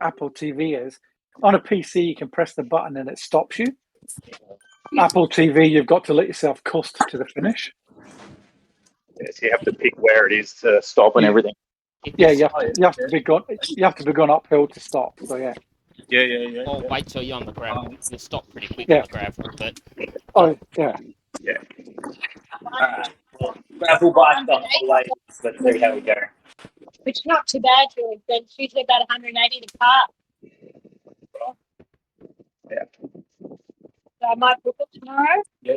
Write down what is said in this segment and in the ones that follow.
Apple TV is. On a PC, you can press the button and it stops you. Apple TV, you've got to let yourself coast to the finish. Yes, you have to pick where it is to stop and everything. Yeah, you have to be gone uphill to stop. So yeah. Yeah. Or wait till you're on the gravel. You'll stop pretty quick Yeah. on the gravel, but Oh yeah. Yeah. Gravel bike on the way. Let's see how we go. Which is not too bad, George. It's usually about 180 to park. Yeah. So I might book it tomorrow. Yeah.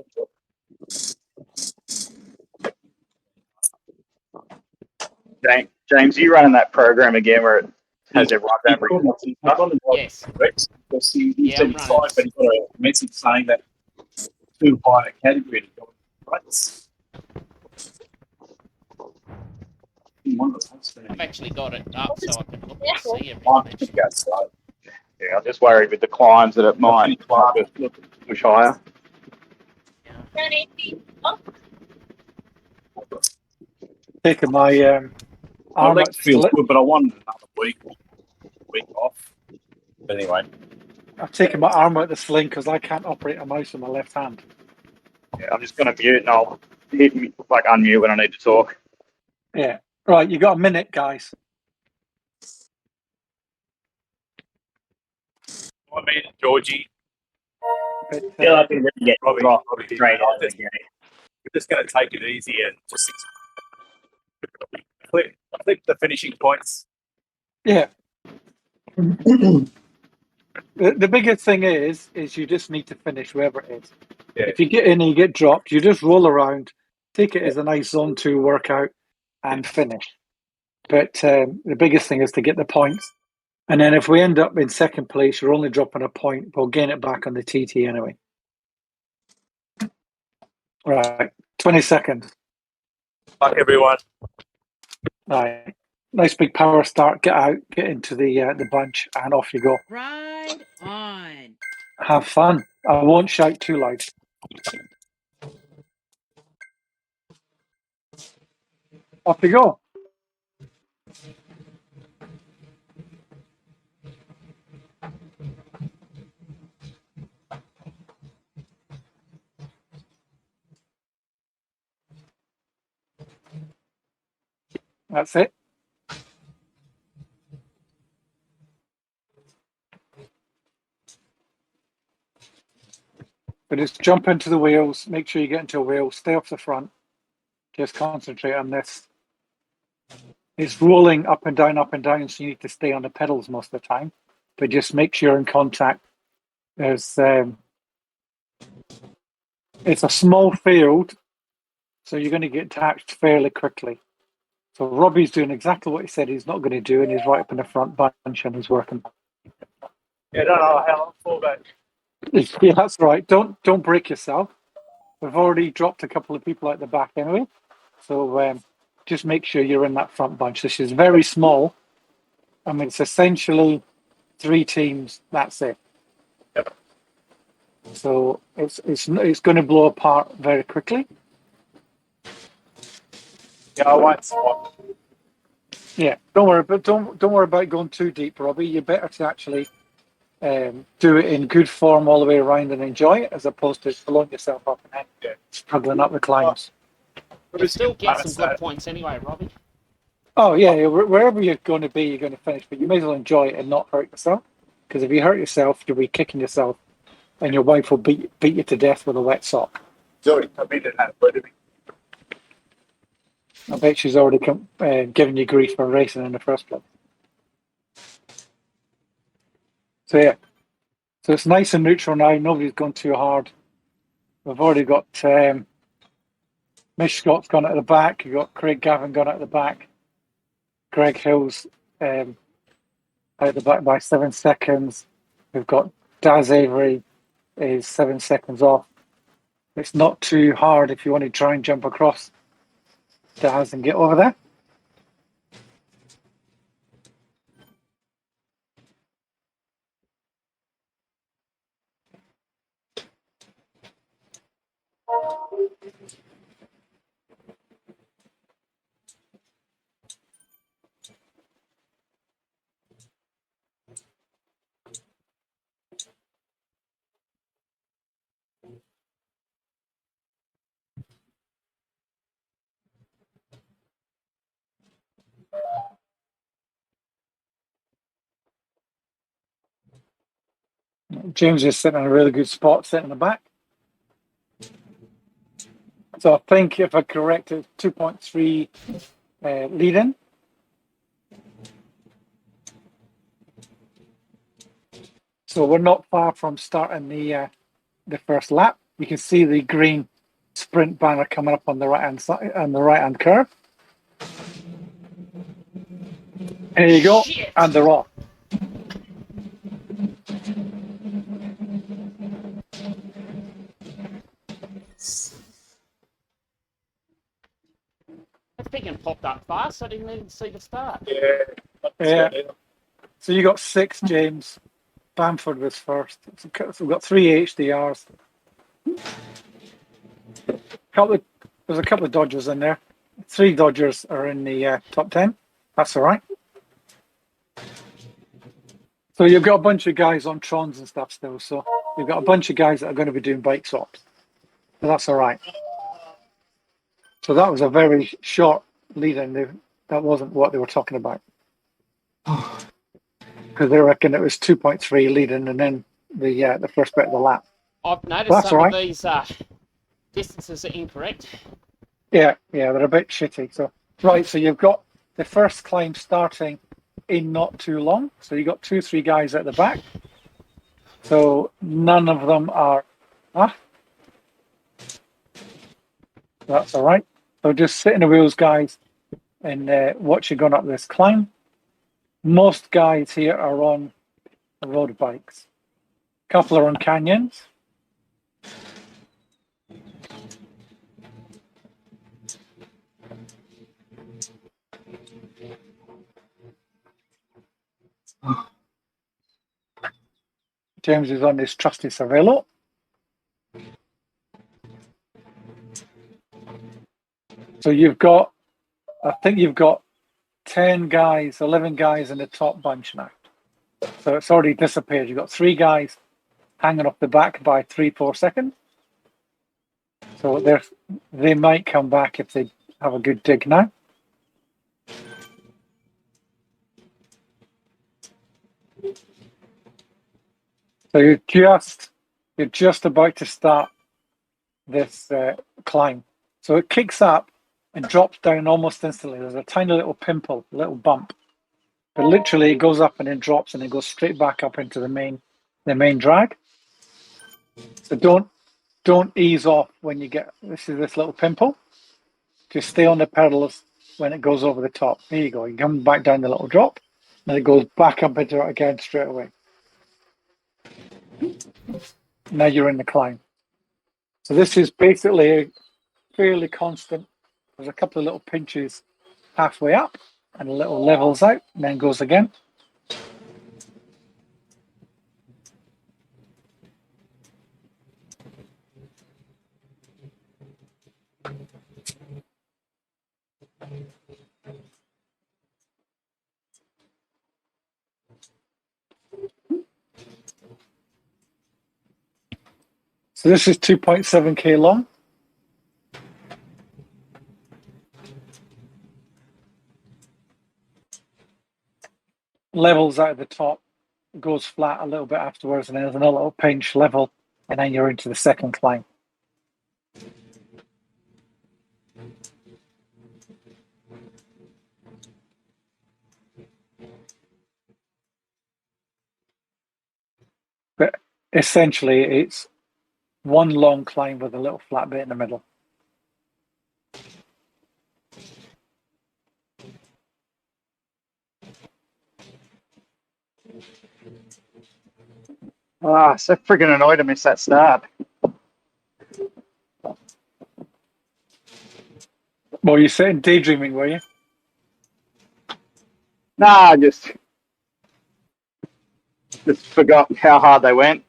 James, you running that program again where it has everyone average? yes. Because he Yeah, said I'm he's running fine, but he got a message saying that too high a category to go right. I've actually got it up so I can look Yeah. and see everything. Yeah, I'm just worried with the climbs that it might push higher. Don't eat oh, Taking my My arm legs out the feel sling. good, but I wanted another week off. But anyway, I've taken my arm out the sling because I can't operate a mouse with my left hand. Yeah, I'm just going to mute and I'll hit unmute when I need to talk. Yeah. Right, you got a minute, guys. I mean, Georgie, But, feel like we really get Robbie, rocked Robbie, straight out of the just- gate. we're just going to take it easy and just click the finishing points. yeah. The biggest thing is you just need to finish wherever it is. Yeah. If you get in and you get dropped, you just roll around, take it as a nice zone 2 workout, and finish. But the biggest thing is to get the points. And then if we end up in second place, you're only dropping a point. We'll gain it back on the TT anyway. Right, 20 seconds. Fuck everyone. Right, nice big power start. Get out, get into the bunch, and off you go. Ride on. Have fun. I won't shout too loud. Off you go. That's it. But just jump into the wheels, make sure you get into a wheel, stay off the front, just concentrate on this. It's rolling up and down, so you need to stay on the pedals most of the time, but just make sure you're in contact. There's it's a small field, so you're going to get attached fairly quickly. So Robbie's doing exactly what he said he's not going to do, and he's right up in the front bunch and he's working. Yeah, don't know how long for that. Yeah, that's right. Don't break yourself. We've already dropped a couple of people out the back anyway, so just make sure you're in that front bunch. This is very small. I mean, it's essentially 3 teams. That's it. Yep. So it's going to blow apart very quickly. Yeah, I won't spot. Yeah, don't worry about going too deep, Robbie. You're better to actually do it in good form all the way around and enjoy it, as opposed to blowing yourself up and then struggling up the climbs. You'll still get some good points anyway, Robbie. Oh yeah, wherever you're going to be, you're going to finish. But you may as well enjoy it and not hurt yourself, because if you hurt yourself, you'll be kicking yourself, and your wife will beat you to death with a wet sock. Sorry, I mean that. I bet she's already given you grief for racing in the first place. So yeah, so it's nice and neutral now. Nobody's gone too hard. We've already got Mish Scott's gone at the back. You've got Craig Gavin gone at the back. Greg Hill's out the back by 7 seconds. We've got Daz Avery is 7 seconds off. It's not too hard if you want to try and jump across Daz and get over there. James is sitting in a really good spot, sitting in the back. So I think if I correct it, 2.3 lead-in. So we're not far from starting the first lap. You can see the green sprint banner coming up on the right hand side, on the right hand curve. There you go, Shit. and they're off. That thing popped up fast. I didn't even see the start. Yeah. So you got 6, James. Bamford was first. So we've got 3 HDRs. There's a couple of Dodgers in there. 3 Dodgers are in the top 10. That's all right. So you've got a bunch of guys on Trons and stuff still. So you've got a bunch of guys that are going to be doing bike swaps. So that's all right. So that was a very short lead-in. That wasn't what they were talking about. Because they reckon it was 2.3 lead-in and then the first bit of the lap. I've noticed That's some all of right. these distances are incorrect. Yeah, they're a bit shitty. So right, so you've got the first climb starting in not too long. So you've got 2-3 guys at the back. So none of them are that's all right. So just sit in the wheels, guys, and watch you going up this climb. Most guys here are on road bikes. A couple are on canyons. James is on his trusty Cervelo. So I think you've got 10 guys, 11 guys in the top bunch now. So it's already disappeared. You've got 3 guys hanging off the back by 3-4 seconds. So they might come back if they have a good dig now. So you're just about to start this climb. So it kicks up and drops down almost instantly. There's a tiny little pimple, a little bump. But literally it goes up and then drops and it goes straight back up into the main drag. So don't ease off when you get this little pimple. Just stay on the pedals when it goes over the top. There you go. You come back down the little drop, and it goes back up into it again straight away. Now you're in the climb. So this is basically fairly constant. There's a couple of little pinches halfway up and a little levels out and then goes again. So this is 2.7k long. Levels out at the top, goes flat a little bit afterwards, and then there's another little pinch level, and then you're into the second climb. But essentially, it's one long climb with a little flat bit in the middle. So friggin' annoyed to miss that start. Well, you're sitting daydreaming, were you? Nah, just forgot how hard they went.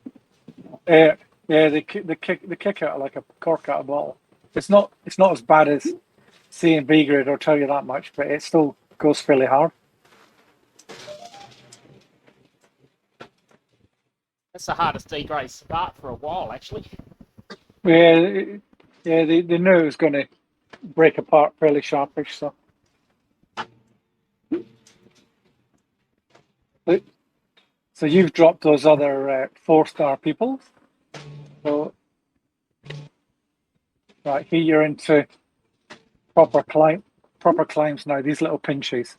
Yeah, they kick out like a cork out of a bottle. It's not as bad as C and B grade, I'll tell you that much, but it still goes fairly hard. That's the hardest D grade start for a while, actually. Yeah, they knew it was going to break apart fairly sharpish, so. So you've dropped those other 4-star people. So, right, here you're into proper climbs now, these little pinches.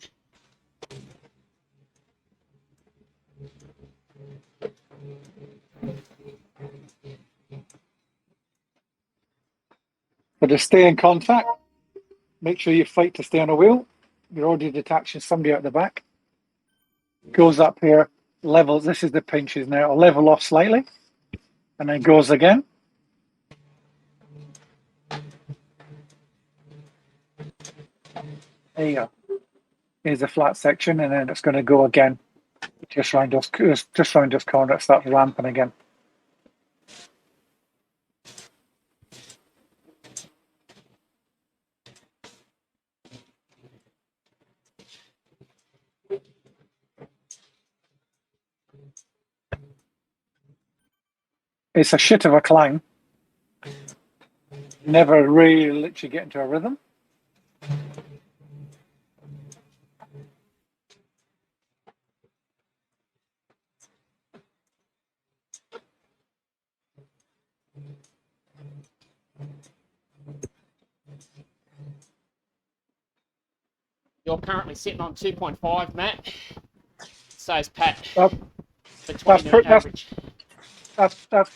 But to stay in contact, make sure you fight to stay on a wheel. You're already detaching somebody out the back. Goes up here, levels. This is the pinches now. I'll level off slightly, and then goes again. There you go. Here's the flat section, and then it's going to go again. Just round this corner, it starts ramping again. It's a shit of a climb. Never really lets you get into a rhythm. You're currently sitting on 2.5, Matt. So is Pat. That, The 20-minute average. that's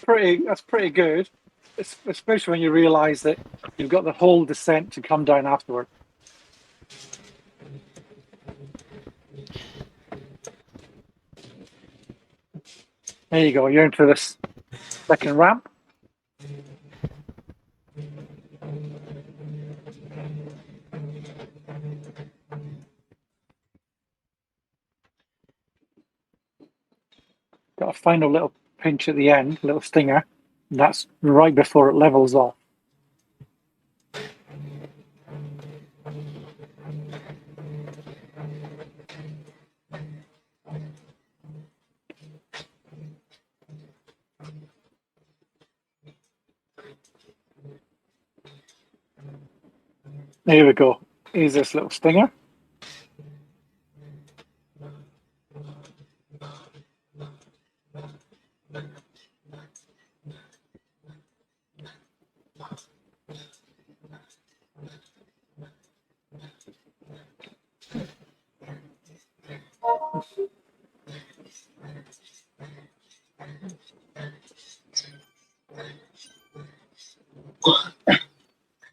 pretty good, especially when you realise that you've got the whole descent to come down afterward. There you go. You're into this second ramp. Got a final little pinch at the end, little stinger. And that's right before it levels off. There we go. Here's this little stinger.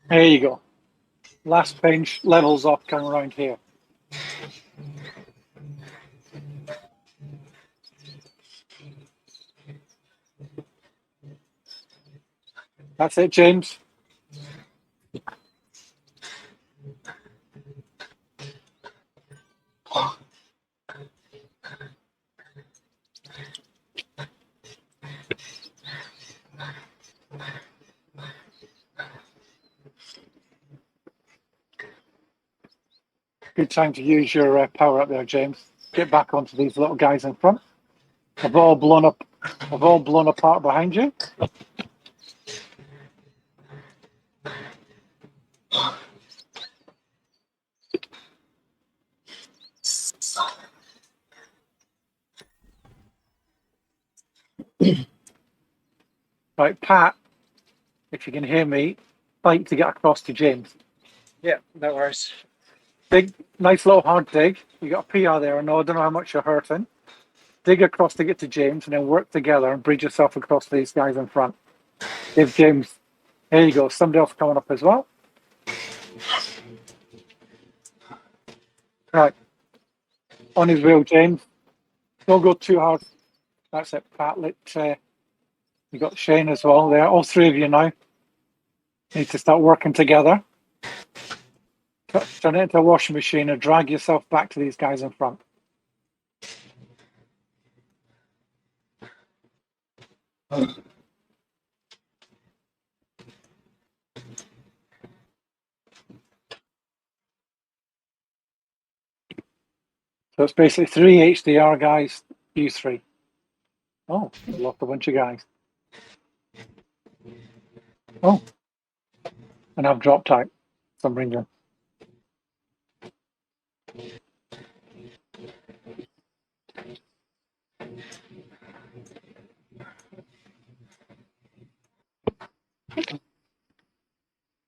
There you go. Last pinch, levels off, come around here. That's it, James. Good time to use your power up there, James. Get back onto these little guys in front. They've all blown apart behind you. Right, Pat, if you can hear me, fight to get across to James. Yeah, no worries. Big, nice little hard dig. You got a PR there. I know, I don't know how much you're hurting. Dig across to get to James and then work together and bridge yourself across these guys in front. Give James, there you go, somebody else coming up as well. Right. On his wheel, James. Don't go too hard. That's it, Pat. You got Shane as well there. All three of you now need to start working together. Turn it into a washing machine and drag yourself back to these guys in front. So it's basically 3 HDR guys, you 3. Oh, lost a bunch of guys. Oh, and I've dropped out for some reason.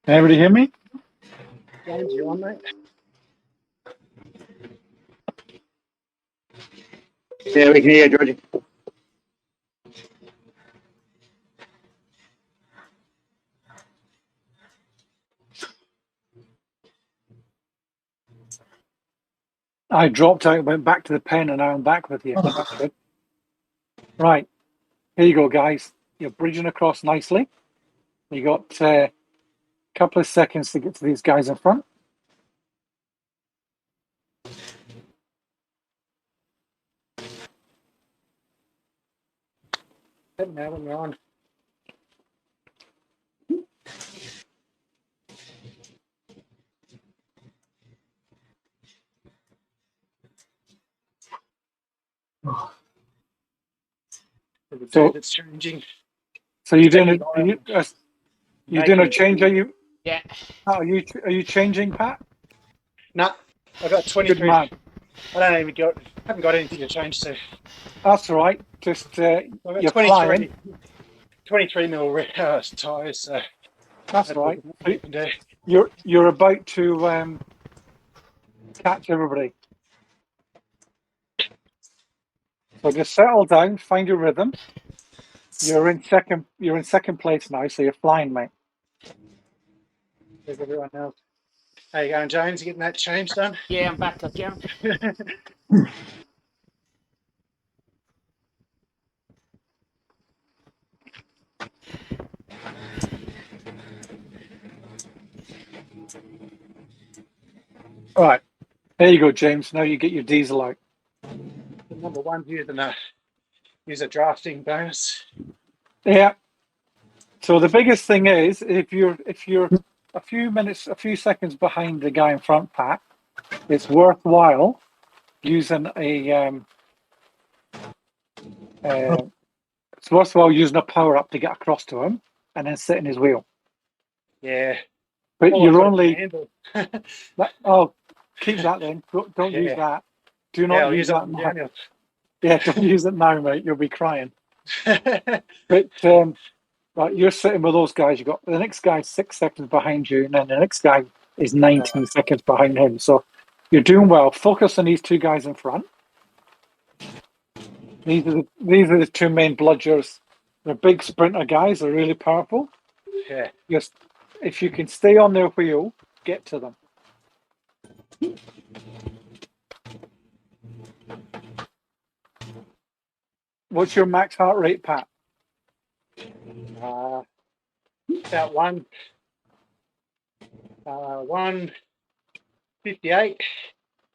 Can everybody hear me? James, you on, mate? Yeah, we can hear you, Georgie. I dropped out, went back to the pen, and now I'm back with you. That's good. Right. Here you go, guys. You're bridging across nicely. You got a couple of seconds to get to these guys in front. Now when you're on. So It's changing. So you're doing you're doing a change? Are you? Yeah. Are you changing, Pat? No, I got Good 23. man. I don't even haven't got anything to change to. That's all right. Just I've you're got flying. 23 mil tyres. So That's all right. what you can do. You're about to catch everybody. So just settle down, find your rhythm. You're in second place now, so you're flying, mate. There's everyone else. How you going, James? You getting that change done? Yeah, I'm back up, Jim. All right. There you go, James. Now you get your diesel out. The number one here, then use a drafting bonus. Yeah. So the biggest thing is if you're a few seconds behind the guy in front, Pat, it's worthwhile using it's worthwhile using a power up to get across to him and then sit in his wheel. Yeah. But All I've you're got is only a handle. keep that then. Don't use Yeah. that. Do Yeah, not I'll use use it that on now. downhill. Yeah, don't use it now, mate. You'll be crying. But right, you're sitting with those guys. You got the next guy 6 seconds behind you, and then the next guy is 19 seconds behind him. So you're doing well. Focus on these two guys in front. These are the two main bludgers. They're big sprinter guys. They're really powerful. Yeah. Just if you can stay on their wheel, get to them. What's your max heart rate, Pat? About 158.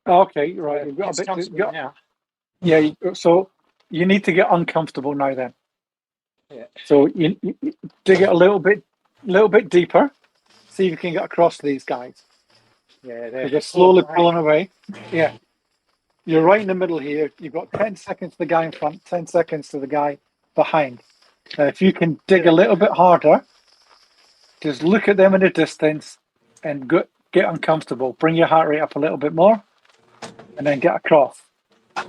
Okay, right. You've got It's a bit. comfortable now. Yeah. So you need to get uncomfortable now. Then. Yeah. So you dig it a little bit deeper. See if you can get across to these guys. Yeah, They're slowly pulling away. Yeah. You're right in the middle here. You've got 10 seconds to the guy in front, 10 seconds to the guy behind. Now, if you can dig a little bit harder, just look at them in the distance and get uncomfortable. Bring your heart rate up a little bit more and then get across.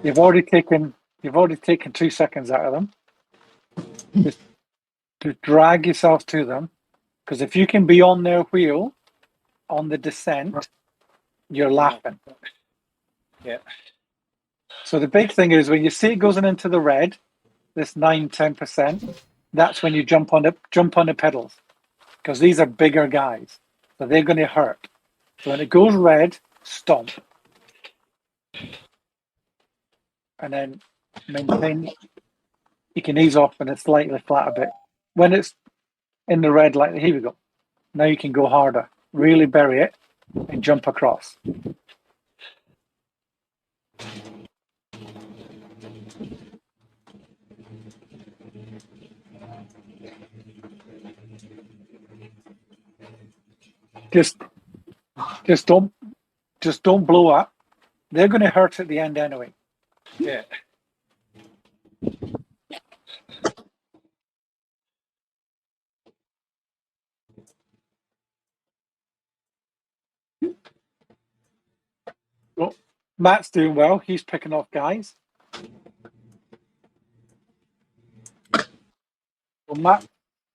You've already taken 2 seconds out of them. Just to drag yourself to them. Because if you can be on their wheel on the descent, you're laughing. Yeah. So the big thing is when you see it goes into the red, this 9-10%, that's when you jump on the pedals. Because these are bigger guys. So they're going to hurt. So when it goes red, stomp. And then maintain. You can ease off and it's slightly flat a bit. When it's in the red, like here we go. Now you can go harder. Really bury it and jump across. Just don't blow up. They're going to hurt at the end anyway. Yeah. Well, Matt's doing well. He's picking off guys. Well,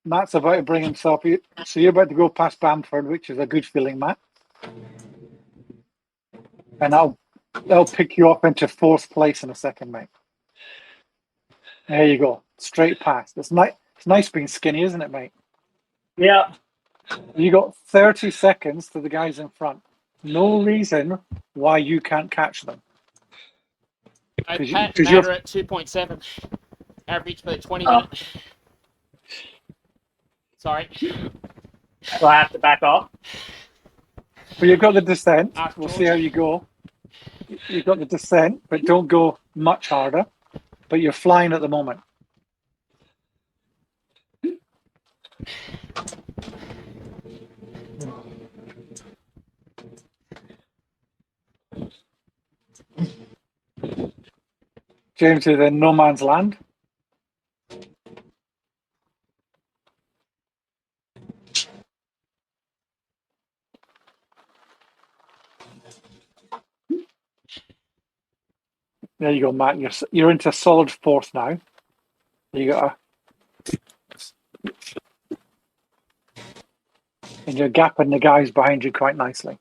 Matt's about to bring himself. So you're about to go past Bamford, which is a good feeling, Matt. And I'll pick you up into 4th place in a second, mate. There you go. Straight past. It's nice being skinny, isn't it, mate? Yeah. You got 30 seconds to the guys in front. No reason why you can't catch them. Pat 'Cause and you're- Matt are at 2.7 average per 20 minute. Sorry. So I have to back off. Well, you've got the descent. Ask We'll George. see how you go. You've got the descent, but don't go much harder. But you're flying at the moment. James is in no man's land. There you go, Matt. You're into solid 4th now. You got and you're gapping the guys behind you quite nicely.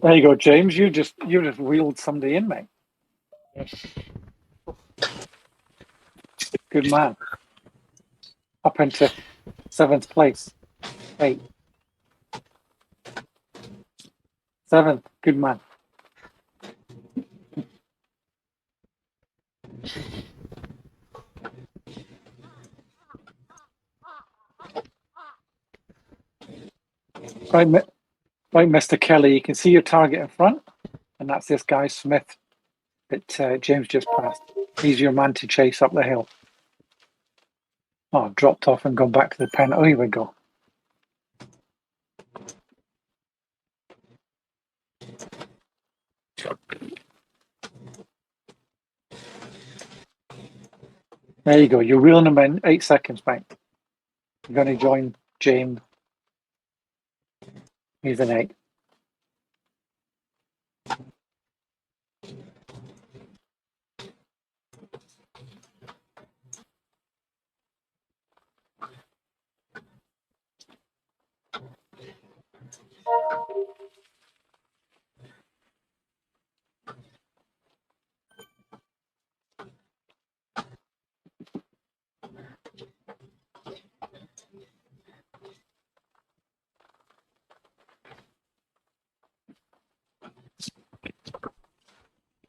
There you go, James. You just wheeled somebody in, mate. Good man. Up into 7th place. 8th. 7th. Good man. Right, Mr. Kelly, you can see your target in front, and that's this guy, Smith, that James just passed. He's your man to chase up the hill. Oh, dropped off and gone back to the pen. Oh, here we go. There you go. You're reeling him in 8 seconds, mate. You're going to join James. He's an 8.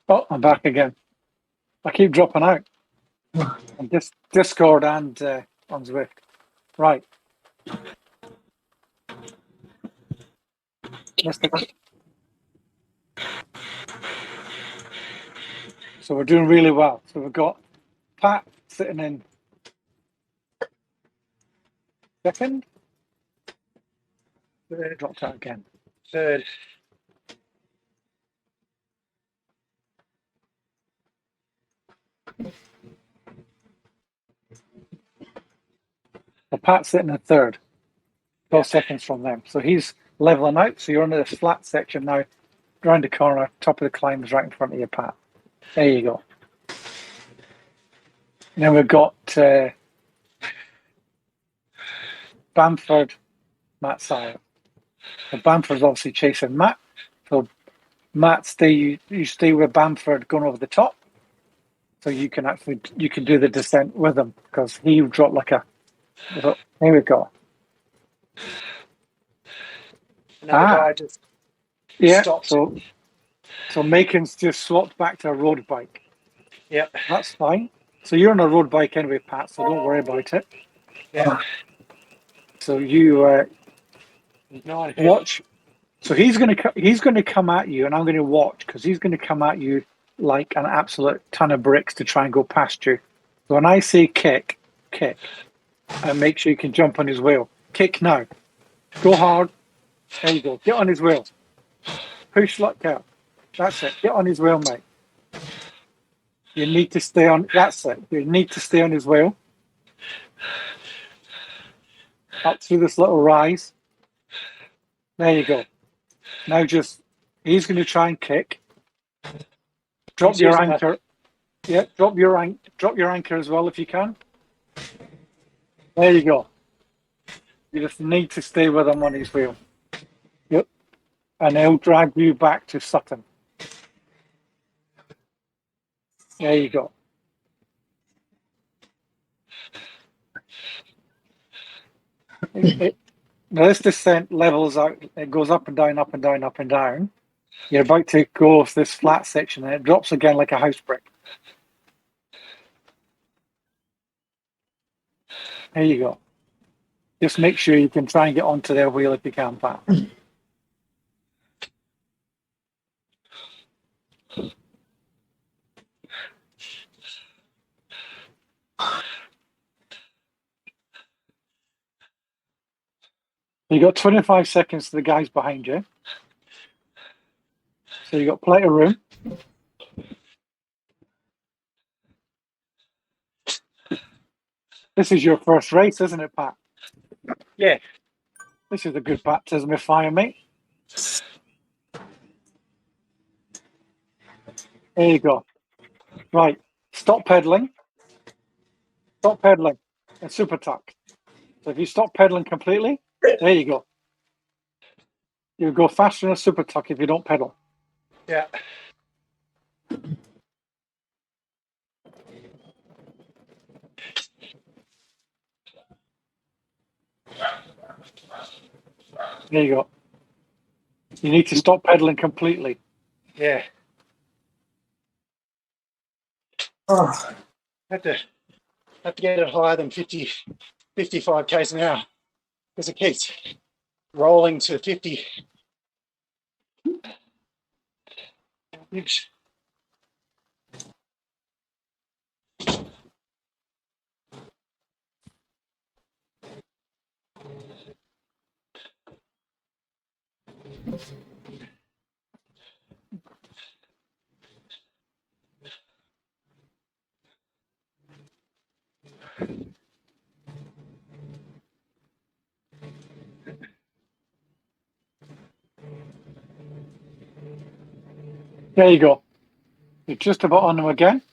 Oh, I'm back again. I keep dropping out. On Discord and on Zwift. Right. So we're doing really well. So we've got Pat sitting in 2nd. Dropped out again. 3rd. So Pat's sitting in 3rd. 12 seconds from them. So he's leveling out. So you're on this flat section now. Round the corner, top of the climb is right in front of you, Pat. There you go. And then we've got Bamford, Matt Sire. So Bamford's obviously chasing Matt. So Matt, you stay with Bamford going over the top. So you can do the descent with him because he dropped like a. Here we go. Another guy just Yeah. stopped. So Macon's just swapped back to a road bike. Yep. That's fine. So you're on a road bike anyway, Pat. So don't worry about it. Yeah. So you No one watch. So he's going to come at you, and I'm going to watch because he's going to come at you like an absolute ton of bricks to try and go past you. So when I say kick, and make sure you can jump on his wheel. Kick now. Go hard. There you go. Get on his wheel. Push like out. That's it. Get on his wheel, mate. You need to stay on. That's it. You need to stay on his wheel. Up through this little rise. There you go. Now he's going to try and kick. Drop He's your using anchor. Yeah, drop your anchor as well if you can. There you go. You just need to stay with him on his wheel. Yep. And he'll drag you back to Sutton. There you go. Now this descent levels out. It goes up and down, up and down, up and down. You're about to go off this flat section and it drops again like a house brick. There you go. Just make sure you can try and get onto their wheel if you can, Pat. You got 25 seconds to the guys behind you. So you got plenty of room. This is your first race, isn't it, Pat? Yeah. This is a good baptism of fire, mate. There you go. Right. Stop pedaling. Stop pedaling. And super tuck. So if you stop pedaling completely, there you go. You'll go faster in a super tuck if you don't pedal. Yeah. There you go. You need to stop pedaling completely. Yeah. Oh, had to get it higher than 55 k's an hour because it keeps rolling to 50. Oops. There you go. You're just about on them again.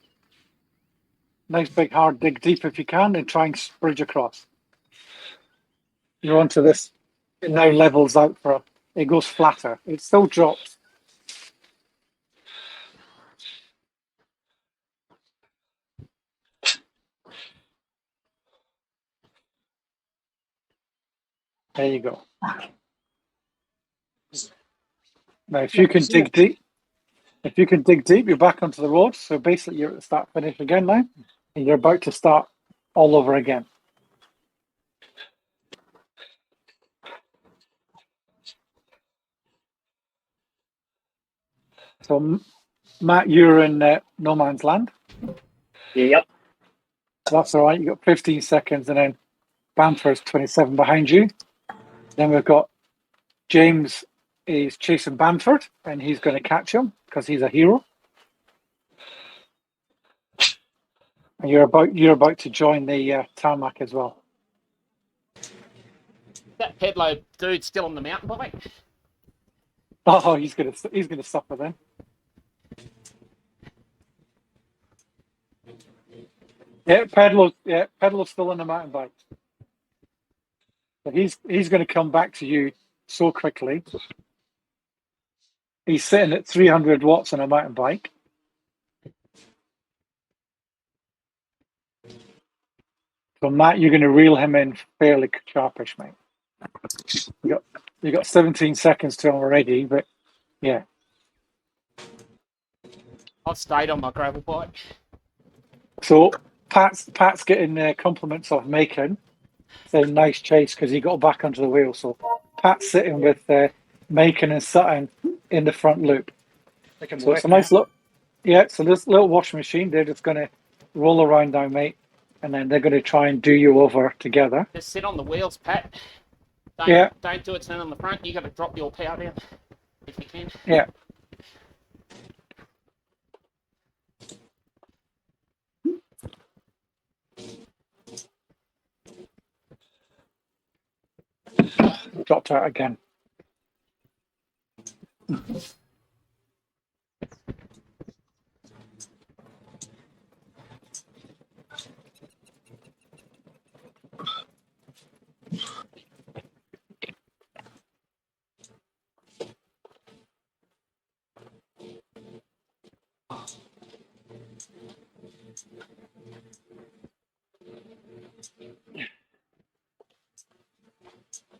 Nice big hard dig deep if you can and try and bridge across. You're onto this. It now levels out it goes flatter. It still drops. There you go. Now if you can dig deep, you're back onto the road. So basically you're at the start finish again now. And you're about to start all over again. So Matt, you're in no man's land. Yep. That's all right. You got 15 seconds, and then Bamford's 27 behind you. Then we've got James is chasing Bamford, and he's going to catch him because he's a hero. And you're about to join the tarmac as well. That pedalo dude still on the mountain bike? Oh, he's gonna suffer then. Pedalo's still on the mountain bike. But he's going to come back to you so quickly. He's sitting at 300 watts on a mountain bike. So Matt, you're going to reel him in fairly sharpish, mate. You got 17 seconds to him already, but yeah. I've stayed on my gravel bike. So Pat's getting compliments of Macon, saying nice chase because he got back onto the wheel. So Pat's sitting with Macon and Sutton in the front loop. So it's a nice look. Yeah, so this little washing machine, they're just going to roll around now, mate, and then they're going to try and do you over together. Just sit on the wheels, Pat. Don't do a turn on the front. You got to drop your power down if you can. Yeah. dropped out again.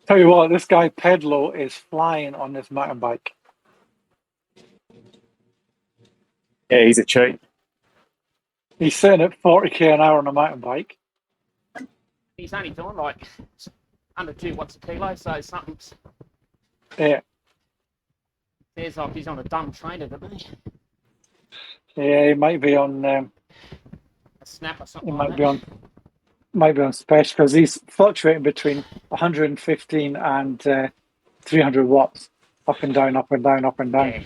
Tell you what, this guy Pedlo is flying on this mountain bike. Yeah, he's a cheat. He's sitting at 40k an hour on a mountain bike. He's only doing like under 2 watts a kilo, so something's. Yeah, There's like he's on a dumb trainer, doesn't he? yeah, he might be on. A snap or He something might like be on. Might be on special because he's fluctuating between 115 and 300 watts, up and down, up and down, up and down. Yeah.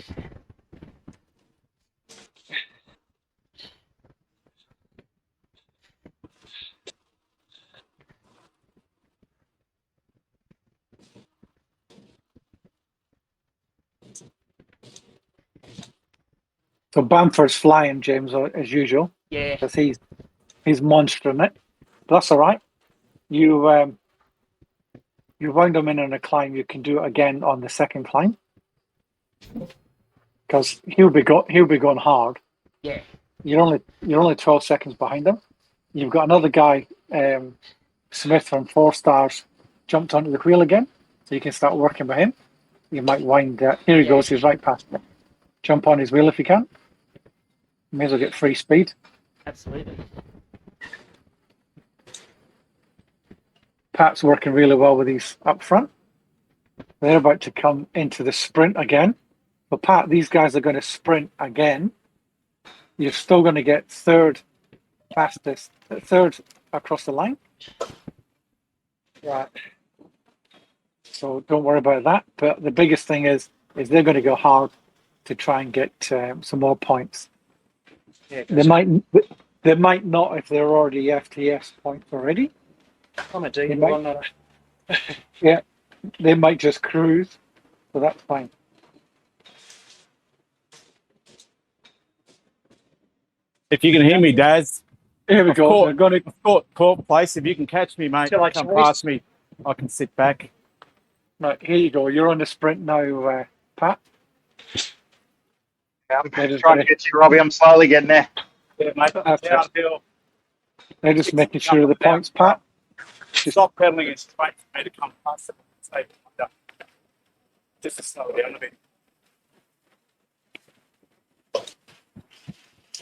So Bamford's flying, James, as usual, Yeah. because he's monstering it. But that's all right. You wound him in on a climb. You can do it again on the second climb because he'll be going hard. Yeah. You're only 12 seconds behind him. You've got another guy, Smith from 4 Stars, jumped onto the wheel again, so you can start working with him. You might wind. Here he goes. He's right past me. Jump on his wheel if you can. May as well get free speed. Absolutely. Pat's working really well with these up front. They're about to come into the sprint again. But Pat, these guys are going to sprint again. You're still going to get third across the line. Right. So don't worry about that. But the biggest thing is they're going to go hard to try and get some more points. Yeah, They might not if they're already FTS points already. I'm a D. They might- I'm not a, Yeah, they might just cruise, so that's fine. If you can hear me, Daz, Here we Of go. course. They're going to court place. If you can catch me, mate, Till I come choice. past me. I can sit back. right, here you go. You're on the sprint now, Pat. I'm They're just trying gonna- to get you, Robbie. I'm slowly getting there. Yeah, mate. That's it. Downhill. They're just making sure of the points, Pat. Stop pedaling and straight for me to come past it. Stay under. Just to slow down a bit.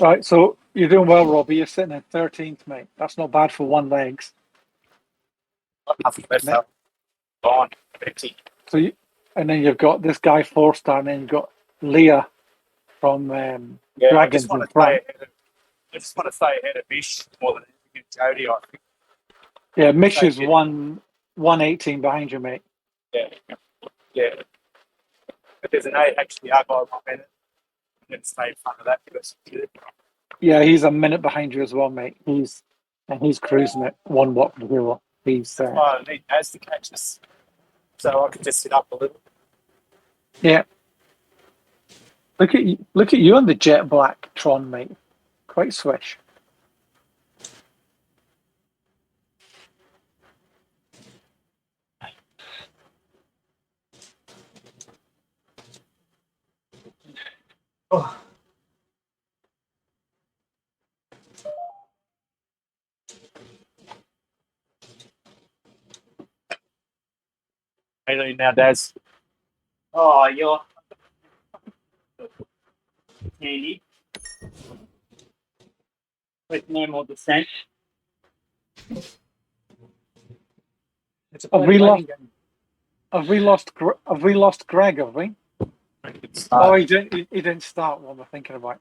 Right, so you're doing well, Robbie. You're sitting at 13th, mate. That's not bad for one legs. Nothing better. Fine. Empty. So and then you've got this guy 4 Star, and then you've got Leah from Yeah, Dragons in front. I just want to stay ahead of Mish more than anything. Jody, I think. Yeah, Mish is Thank you. 118 behind you, mate. Yeah. Yeah. But there's an AHDR guy behind it. I'm going to stay in front of that because Yeah, he's a minute behind you as well, mate. He's cruising at 1 watt per wheel. He's I need Naz to catch us. So I can just sit up a little. yeah. Look at you on the jet black Tron, mate. Quite swish. oh, How you doing now, Daz? Oh, you're handy. With no more descent. it's a Have we bloody lost? waiting game. Have we lost Greg? Have we? Oh, he didn't. He didn't start. What am I thinking about?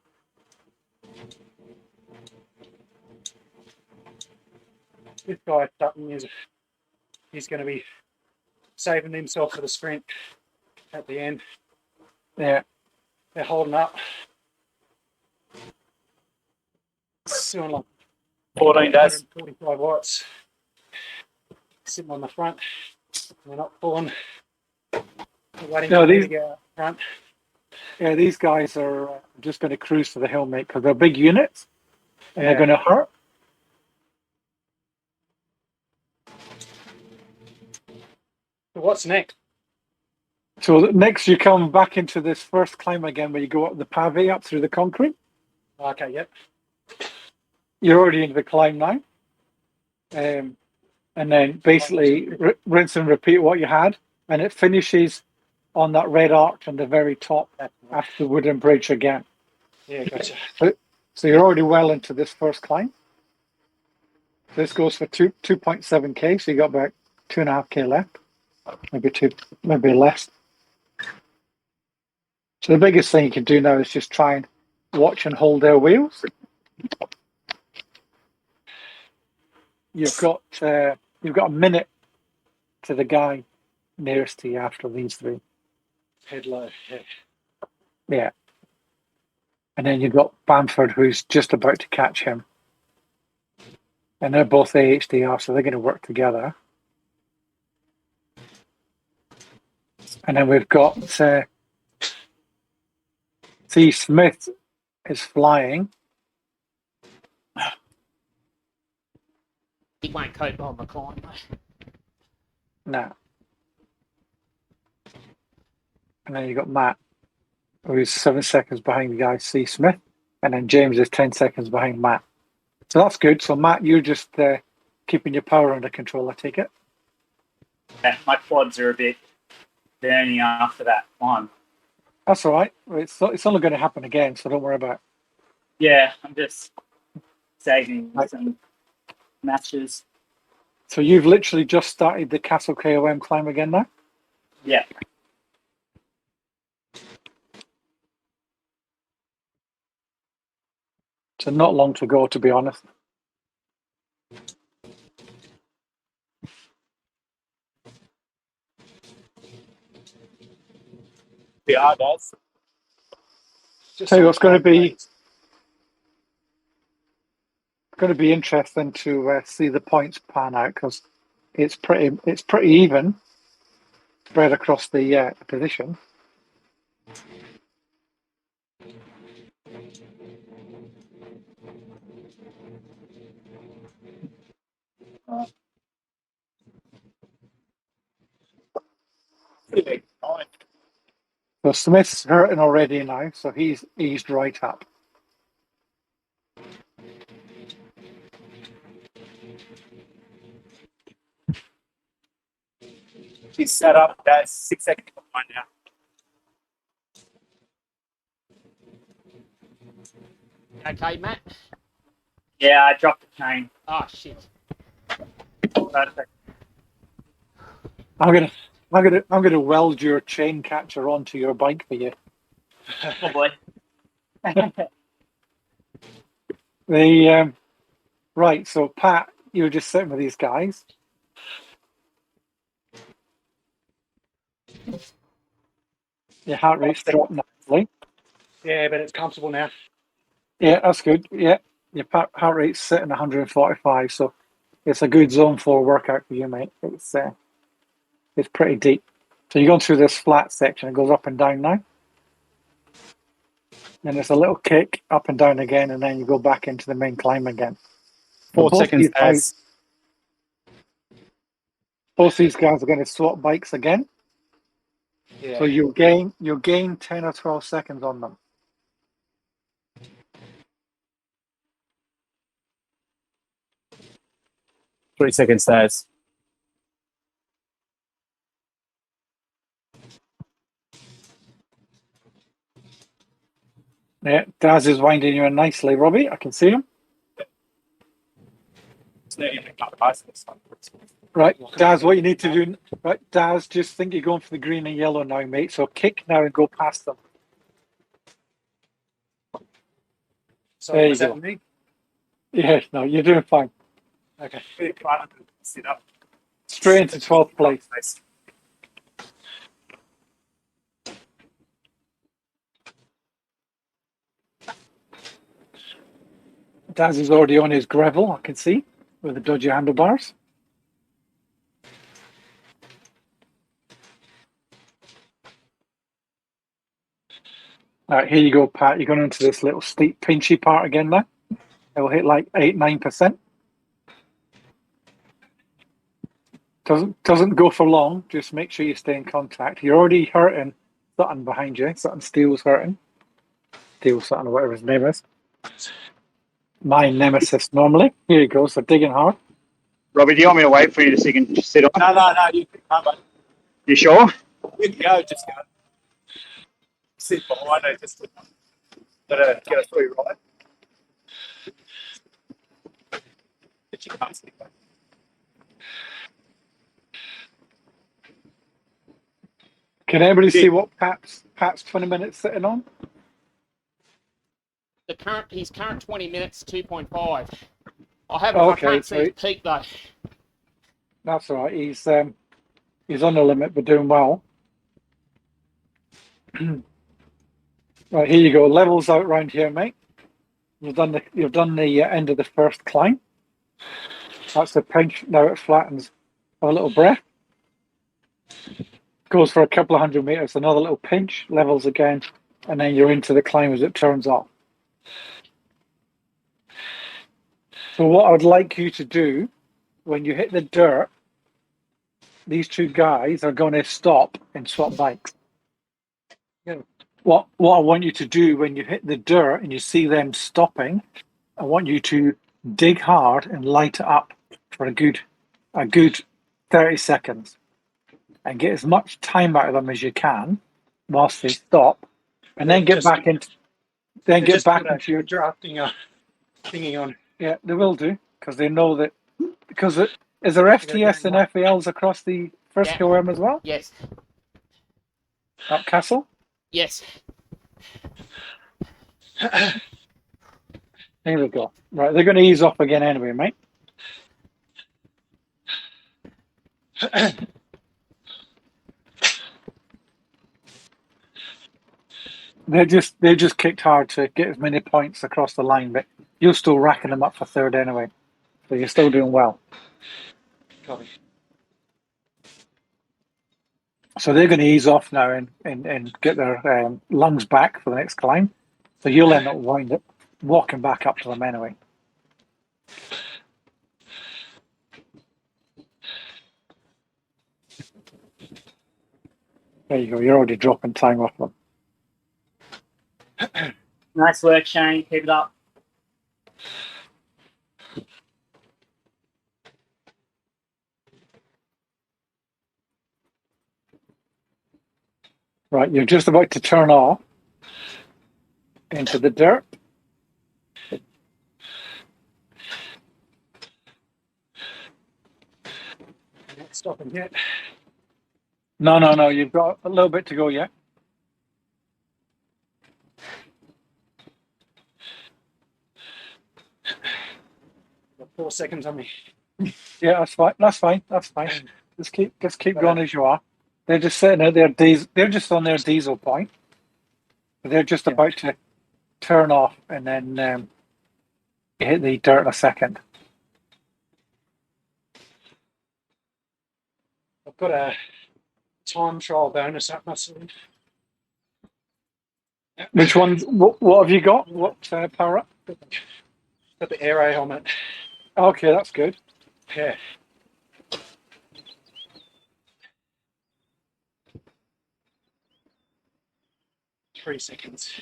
This guy Dutton he's going to be saving himself for the sprint at the end. Yeah. They're holding up. Doing like 14 Daz. 145 watts. Sitting on the front. They're not pulling. Waiting No, for me these- to get out front. Yeah, these guys are just going to cruise to the hill, mate, because they're big units and they're Yeah. going to hurt. So what's next? So next, you come back into this first climb again, where you go up the pave up through the concrete. Okay, yep. You're already into the climb now, and then basically rinse and repeat what you had, and it finishes on that red arch on the very top after the wooden bridge again. Yeah, gotcha. So you're already well into this first climb. This goes for 2.7k, so you got about 2.5k left, maybe less. So the biggest thing you can do now is just try and watch and hold their wheels. You've got a minute to the guy nearest to you after these three. Head low. Yeah. Yeah. And then you've got Bamford, who's just about to catch him. And they're both AHDR, so they're going to work together. And then we've got C. Smith is flying. He won't cope on the climb. No. And then you've got Matt, who's 7 seconds behind the guy, C. Smith. And then James is 10 seconds behind Matt. So that's good. So, Matt, you're just keeping your power under control, I take it? Yeah, my quads are a bit burning after that climb. That's all right. It's only going to happen again, so don't worry about it. Yeah, I'm just saving some matches. So you've literally just started the Castle KOM climb again now? Yeah. So not long to go, to be honest. Yeah, guys. Just Tell you on what's going to be climb interesting to see the points pan out, because it's pretty even spread across the position. So Smith's hurting already now, so he's eased right up. She's set up. That's 6 seconds behind now. Okay, Matt? Yeah, I dropped the chain. Oh, shit. I'm gonna weld your chain catcher onto your bike for you. Oh boy. Right, so Pat, you're just sitting with these guys. Your heart rate's dropped nicely. Yeah, but it's comfortable now. Yeah, that's good. Yeah, your heart rate's sitting 145, so it's a good zone 4 workout for you, mate. It's pretty deep. So you're going through this flat section. It goes up and down now. Then there's a little kick up and down again, and then you go back into the main climb again. 4 Both seconds, these guys. Both these guys are going to swap bikes again. Yeah. So you'll gain 10 or 12 seconds on them. Three seconds, guys. Yeah, Daz is winding you in nicely, Robbie. I can see him. Right, Daz, what you need to do, right, Daz, just think you're going for the green and yellow now, mate. So kick now and go past them. So There was you that go. me? Yeah, no, you're doing fine. Okay. Sit up. Straight into 12th place. Daz is already on his gravel, I can see, with the dodgy handlebars. All right, here you go, Pat. You're going into this little steep, pinchy part again now. It'll hit like 8-9%. Doesn't go for long. Just make sure you stay in contact. You're already hurting Sutton behind you. Sutton Steele's hurting. Steel Sutton or whatever his name is. My nemesis normally. Here he goes. They're digging hard. Robbie, do you want me to wait for you so you can just sit on? No, you can cover. You sure? You can go, just go. Sit behind it, just to get a free ride. But you can't sit back. Can anybody see what Pat's 20 minutes sitting on? His current 20 minutes, 2.5. I can't see his peak though. That's all right. He's on the limit, but doing well. Right, here you go. Levels out round here, mate. You've done the end of the first climb. That's the pinch. Now it flattens. Have a little breath. Goes for a couple of 100 meters. Another little pinch. Levels again, and then you're into the climb as it turns off. So what I would like you to do when you hit the dirt, these two guys are going to stop and swap bikes. What I want you to do when you hit the dirt and you see them stopping, I want you to dig hard and light it up for a good 30 seconds and get as much time out of them as you can whilst they stop, and then get back into your drafting thingy on. Yeah, they will do, because they know that, because is there FTS and FALs across the first KOM as well? Yes. Up Castle? Yes. Here we go. Right, they're going to ease off again anyway, mate. They just kicked hard to get as many points across the line, but you're still racking them up for third anyway. So you're still doing well. Copy. So they're going to ease off now and get their lungs back for the next climb. So you'll end up walking back up to them anyway. There you go. You're already dropping time off them. Nice work, Shane. Keep it up. Right, you're just about to turn off into the dirt. Not stopping yet. No. You've got a little bit to go yet. 4 seconds on me. Yeah, that's fine. Just keep going as you are. They're just sitting at their diesel. They're just on their diesel point. They're just about to turn off, and then hit the dirt in a second. I've got a time trial bonus up my sleeve. Which ones? What have you got? What power up? Got the aero helmet. Okay, that's good. Yeah. Three seconds.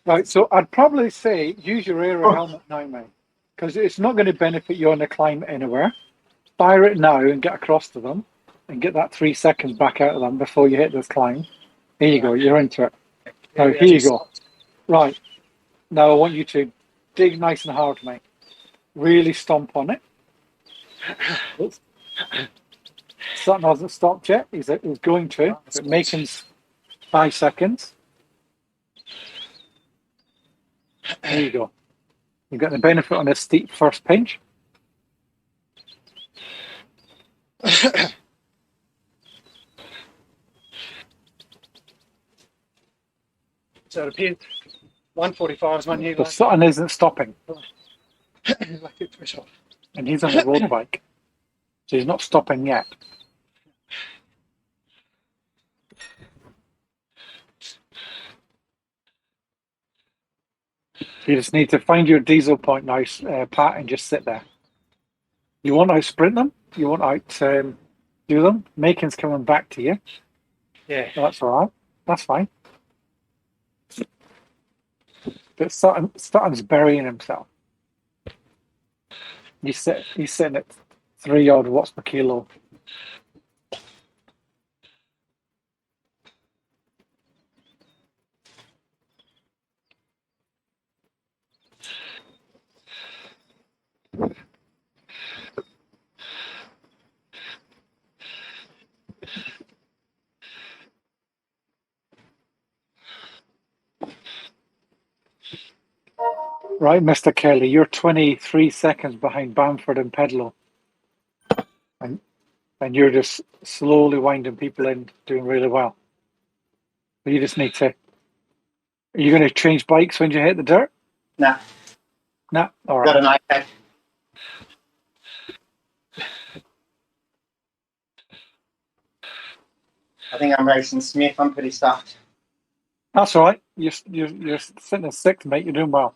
Right, so I'd probably say use your aero helmet now, mate, because it's not going to benefit you on the climb anywhere. Fire it now and get across to them, and get that 3 seconds back out of them before you hit this climb. Here you go. You're into it. Now here you go. Right. Now I want you to dig nice and hard, mate. Really stomp on it. Sutton hasn't stopped yet. He's going to. But make him 5 seconds. There you go. You've got the benefit on a steep first pinch. So it appears 145 is my new So Sutton isn't stopping. threshold. And he's on a road bike. So he's not stopping yet. You just need to find your diesel point now, Pat, and just sit there. You want to sprint them? You want to do them? Macon's coming back to you. Yeah. That's all right. That's fine. But Sutton's burying himself. He's sitting at 3 odd watts per kilo. Right, Mr. Kelly, you're 23 seconds behind Bamford and Pedlow. And you're just slowly winding people in, doing really well. But you just need to. Are you going to change bikes when you hit the dirt? Nah, No. All got right. an Apac. I think I'm racing Smith. I'm pretty stuffed. That's all right. You're sitting at 6th, mate. You're doing well.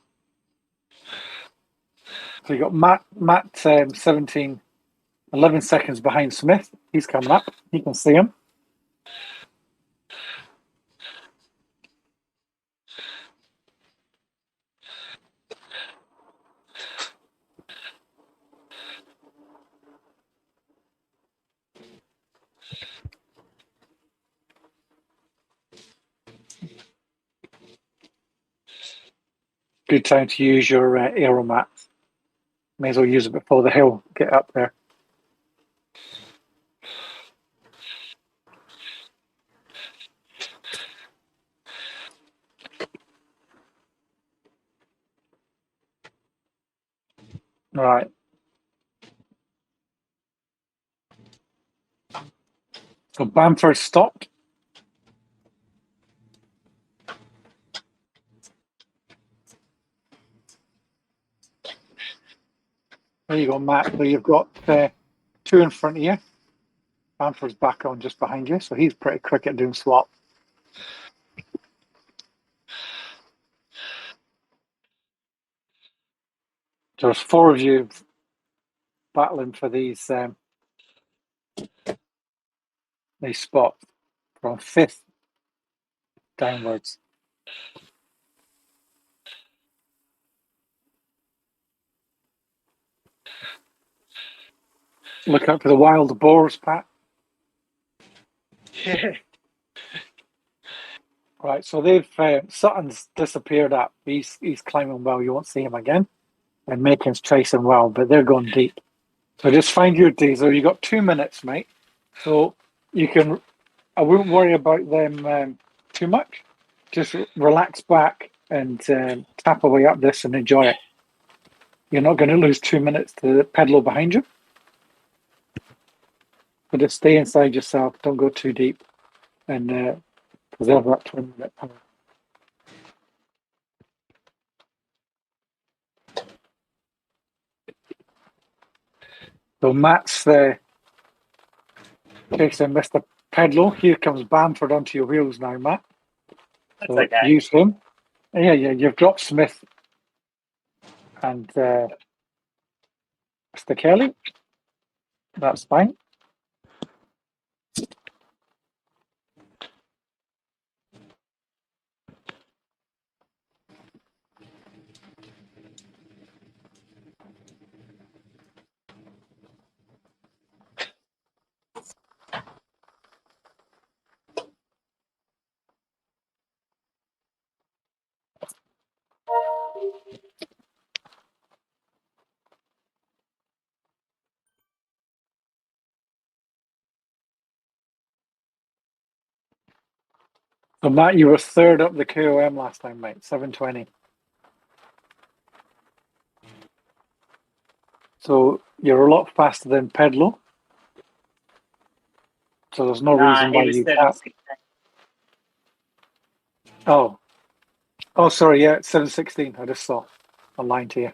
So you got Matt 17, 11 seconds behind Smith. He's coming up. You can see him. Good time to use your aeromat. May as well use it before the hill. Get up there. All right. So Bamford stopped. There you go, Matt. So you've got 2 in front of you. Bamford's back on just behind you, so he's pretty quick at doing swap. There's 4 of you battling for these spots from 5th downwards. Look out for the wild boars, Pat. Yeah. Right, so they've Sutton's disappeared up. He's climbing well. You won't see him again, and Macon's chasing well, but they're going deep. So just find your diesel. You got 2 minutes, mate. So you can. I wouldn't worry about them too much. Just relax back and tap away up this and enjoy it. You're not going to lose 2 minutes to the pedal behind you. But just stay inside yourself. Don't go too deep, and preserve that 20-minute power. So Matt's chasing Mr. Pedlow. Here comes Bamford onto your wheels now, Matt. That's So okay. use him. Yeah. You've dropped Smith and Mr. Kelly. That's fine. So Matt, you were 3rd up the KOM last time, mate. 720. So you're a lot faster than Pedlow. So there's no reason He why was you 7. can't. Oh, sorry. Yeah, it's 716. I just saw a line to you.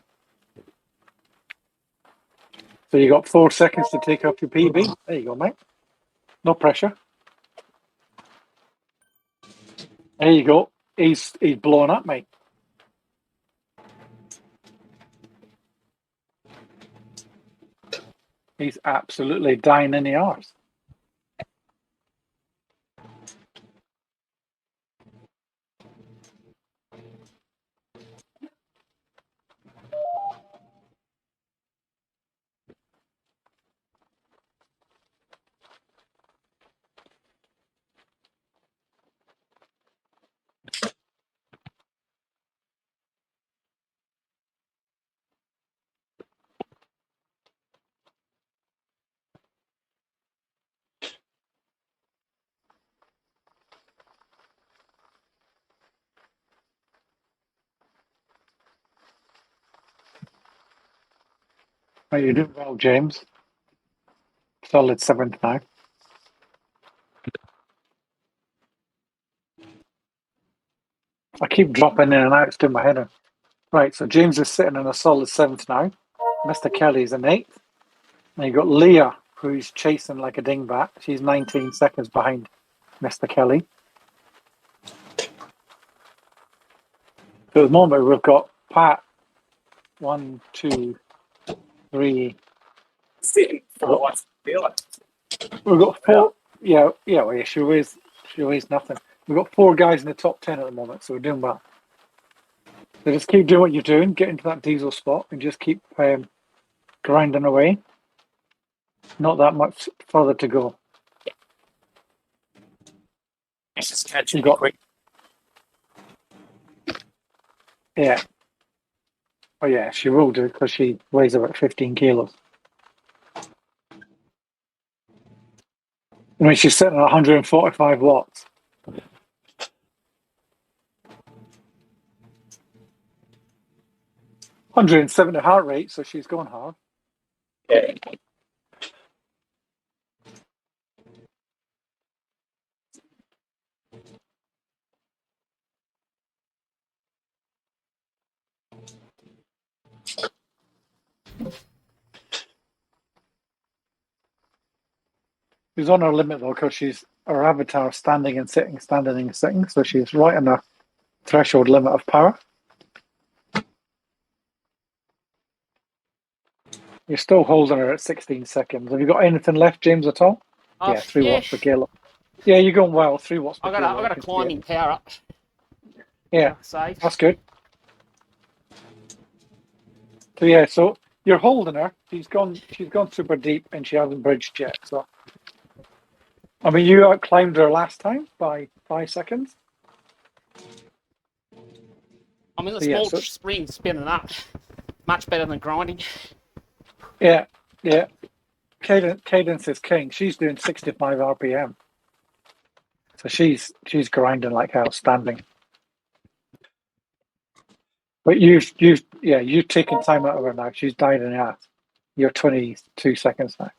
So you got 4 seconds to take up your PB. There you go, mate. No pressure. There you go. He's blowing up, mate. He's absolutely dying in the arse. Oh, you're doing well, James. Solid 7th now. I keep dropping in and out, it's doing my head in. Right, so James is sitting in a solid 7th now. Mr. Kelly's in 8th. And you've got Leah, who's chasing like a dingbat. She's 19 seconds behind Mr. Kelly. So at the moment, we've got Pat, 1, 2, 3. Sitting for what's feeling. We've got 4. Yeah, well, yeah, she weighs nothing. We've got 4 guys in the top 10 at the moment, so we're doing well. So just keep doing what you're doing, get into that diesel spot, and just keep grinding away. Not that much further to go. It's just catching You got- quick. Yeah. Oh, yeah, she will do because she weighs about 15 kilos. I mean, she's sitting at 145 watts. .170 heart rate, so she's going hard. Yeah. She's on her limit though because her avatar standing and sitting, standing and sitting, so she's right on the threshold limit of power. You're still holding her at 16 seconds. Have you got anything left, James, at all? Oh, Yeah, 3 watts per kilo. Yeah, you're going well. 3 watts per I kilo. got a climbing power up. Yeah, Safe. that's good. So yeah, so you're holding her. She's gone super deep and she hasn't bridged yet. So I mean, you out climbed her last time by 5 seconds. I'm in the So, yeah, small so- spring spinning up. Much better than grinding. Yeah. Cadence is king. She's doing 65 RPM. So she's grinding like hell, standing. But you've taken time out of her now. She's died in the ass. You're 22 seconds now.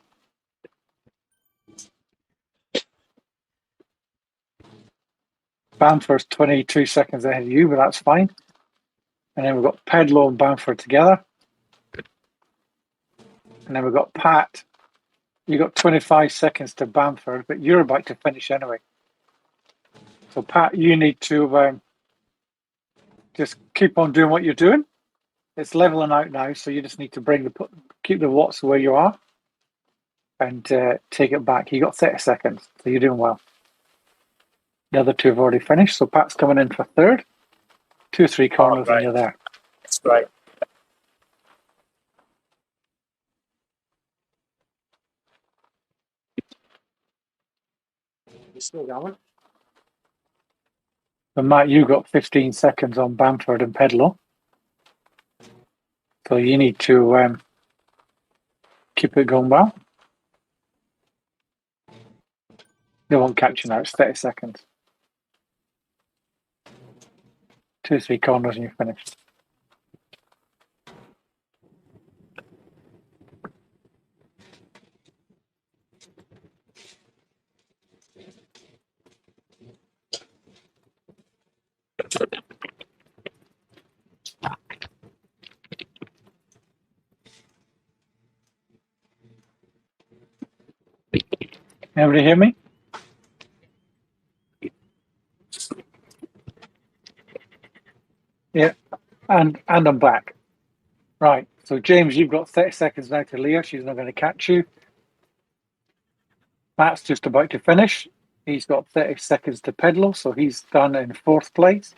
Bamford's 22 seconds ahead of you, but that's fine. And then we've got Pedlo and Bamford together. And then we've got Pat. You got 25 seconds to Bamford, but you're about to finish anyway. So Pat, you need to just keep on doing what you're doing. It's leveling out now, so you just need to keep the watts where you are and take it back. You got 30 seconds, so you're doing well. The other 2 have already finished, so Pat's coming in for 3rd. 2 or 3 corners and you're there. That's great. You're still going? And Matt, you got 15 seconds on Bamford and Pedlo. So you need to keep it going well. They won't catch you now, it's 30 seconds. 2 or 3 corners and you're finished. Everybody hear me? Yeah, and I'm back. Right, So James, you've got 30 seconds now to Leah. She's not going to catch you. Matt's just about to finish. He's got 30 seconds to Pedalo, so he's done in 4th place.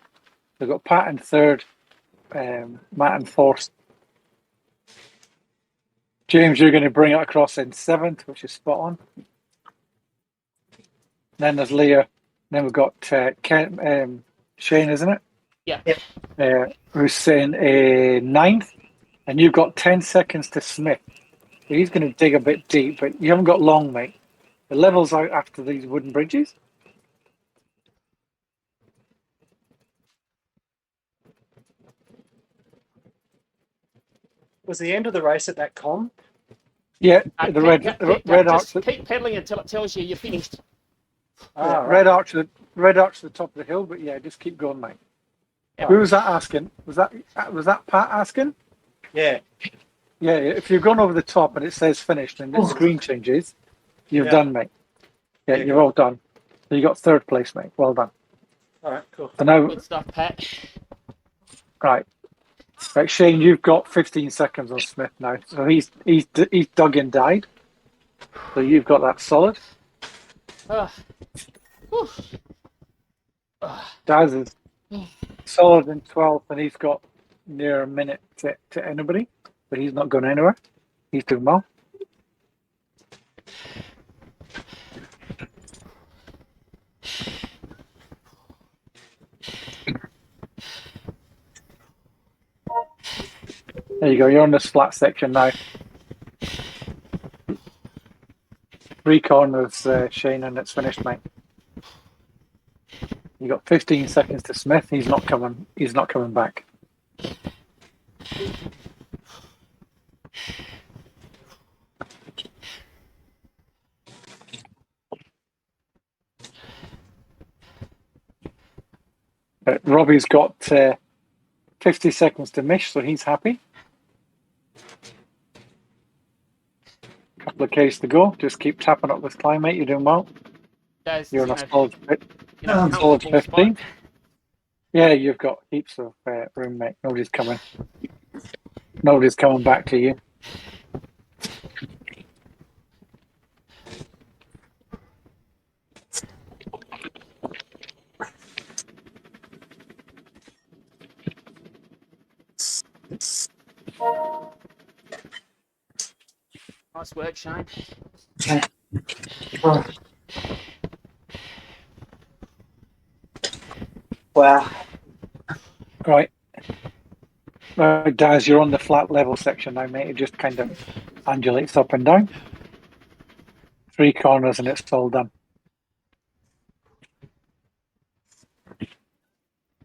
We've got Pat in 3rd, Matt in 4th. James, you're going to bring it across in 7th, which is spot on. Then there's Leah. Then we've got Shane, isn't it? Yeah. Who's sitting 9th. And you've got 10 seconds to Smith. So he's going to dig a bit deep, but you haven't got long, mate. The level's out after these wooden bridges. Was the end of the race at that com? Yeah, the red arch. Just keep pedaling until it tells you you're finished. Red arch to the top of the hill, but yeah, just keep going, mate. Yeah. Who was that asking? Was that Pat asking? Yeah. Yeah, if you've gone over the top and it says finished and the screen changes, you've done, mate. Yeah, you're all done. So you got 3rd place, mate. Well done. All right, cool. So now, Good stuff, Pat. right, Shane, you've got 15 seconds on Smith now. So he's dug and died. So you've got that solid. Daz is solid in 12th, and he's got near a minute to anybody, but he's not going anywhere. He's doing well. There you go. You're on this flat section now. 3 corners, Shane, and it's finished, mate. You got 15 seconds to Smith. He's not coming. He's not coming back. Robbie's got 50 seconds to Mish, so he's happy. Couple of Ks to go. Just keep tapping up this climb, mate. You're doing well. Guys, You're in a solid, solid comfortable 15. spot. Yeah, you've got heaps of room, mate. Nobody's coming. Nobody's coming back to you. Nice work, Shane. Wow. Right. Daz, you're on the flat level section now, mate. It just kind of undulates up and down. 3 corners and it's all done.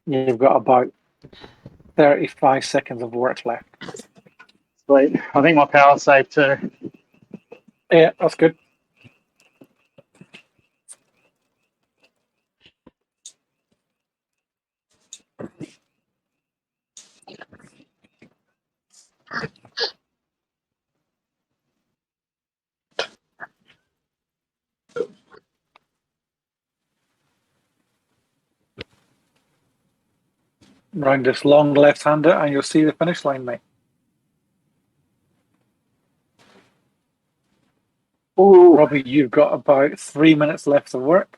You've got about 35 seconds of work left. Sweet. I think my power's safe too. Yeah, that's good. Round this long left-hander and you'll see the finish line, mate. Ooh. Robbie, you've got about 3 minutes left of work.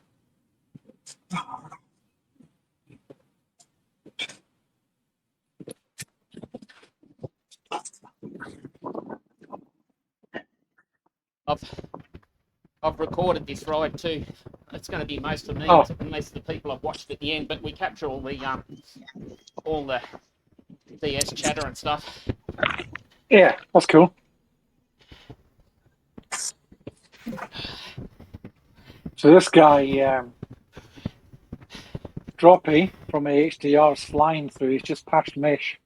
I've recorded this ride too. It's going to be most of me, unless the people have watched at the end. But we capture all the DS chatter and stuff. Yeah, that's cool. So this guy, Droppy from AHDR is flying through. He's just past Mish,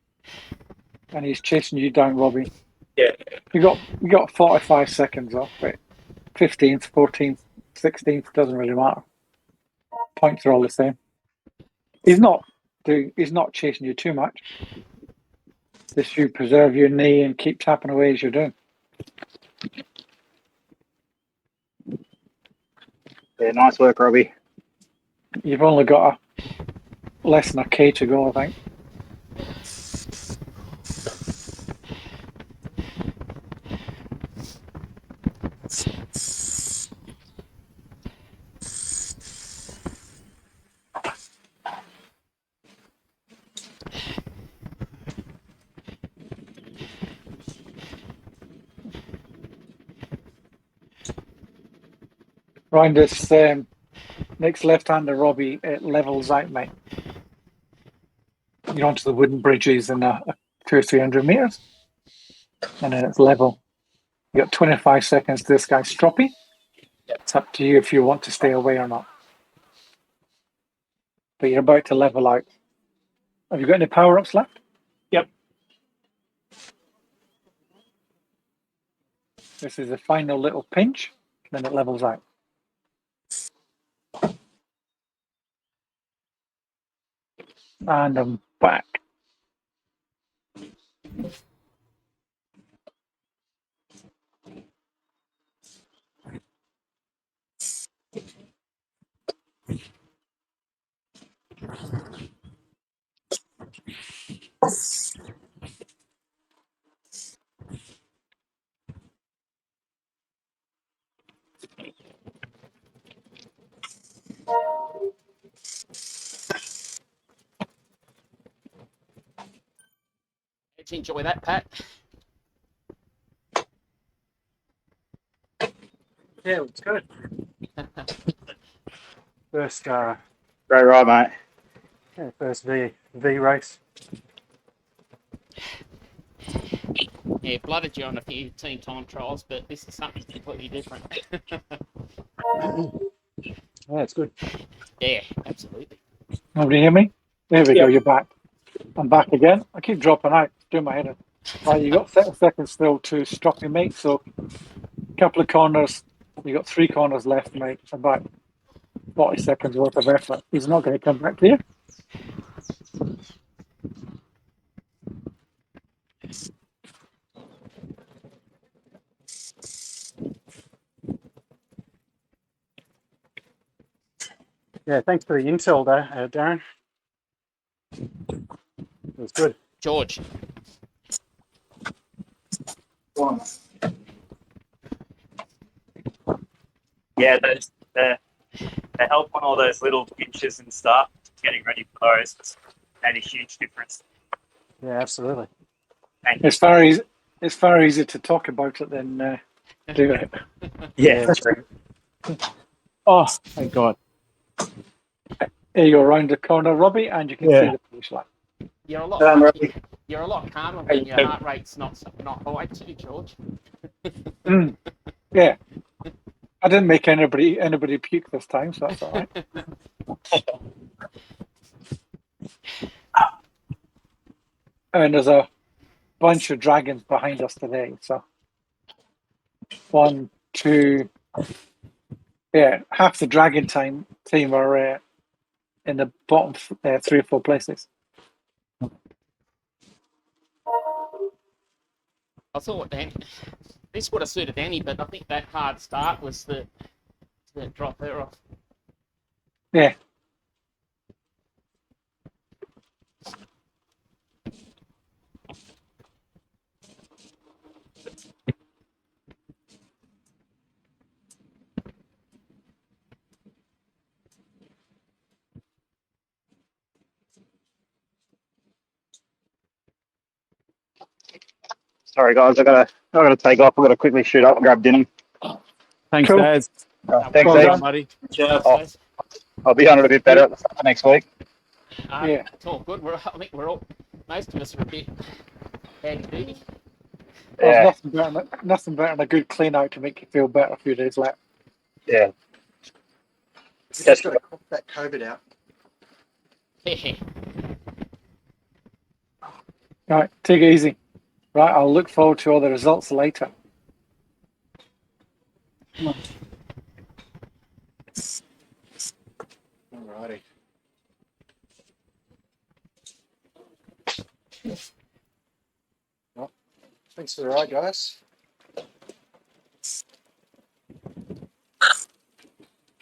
and he's chasing you down, Robbie. Yeah. You got 45 seconds off it. 15th, 14th, 16th doesn't really matter. Points are all the same. He's not chasing you too much. Just you preserve your knee and keep tapping away as you're doing. Yeah, nice work, Robbie. You've only got less than a K to go, I think. Round this next left-hander, Robbie, it levels out, mate. You're onto the wooden bridges in 200 or 300 meters, and then it's level. You got 25 seconds to this guy's stroppy. It's up to you if you want to stay away or not. But you're about to level out. Have you got any power-ups left? Yep. This is the final little pinch, then it levels out. And I'm back. Let's enjoy that, Pat. Yeah, it's good. First, Great ride, mate. yeah, first V race. Yeah, blooded you on a few team time trials, but this is something completely different. Yeah, it's good. Yeah, absolutely. Nobody hear me? There we go, Yep. you're back. I'm back again. I keep dropping out, doing my head in. Right, you got 30 seconds still to stop your mate, so a couple of corners. You got 3 corners left, mate. About 40 seconds worth of effort. He's not going to come back to you. Yeah, thanks for the intel, Darren. It was good. George. Yeah, they help on all those little pinches and stuff. Getting ready for those made a huge difference. Yeah, absolutely. Thank you. It's far easier to talk about it than do it. Yeah, true. Oh, thank God. Here you go around the corner, Robbie, and you can see the finish line. You're a lot. Robbie. You're a lot calmer when your heart rate's not high too, George. Yeah. I didn't make anybody puke this time, so that's all right. And there's a bunch of dragons behind us today. So 1, 2, yeah, half the dragon team are in the bottom 3 or 4 places. I thought this would have suited Danny, but I think that hard start was the drop her off. Yeah. Sorry, guys. I gotta take off. I've got to quickly shoot up and grab dinner. Thanks, Cool. Daz. Thanks, Well Dave. done. buddy. I'll be on it a bit better at the start of next week. Yeah. It's all good. I think most of us are a bit bad duty. There's Yeah, nothing better than a good clean out to make you feel better a few days later. yeah. We just got to cough that COVID out. All right, take it easy. Right, I'll look forward to all the results later. Alrighty. Well, thanks for the ride, guys.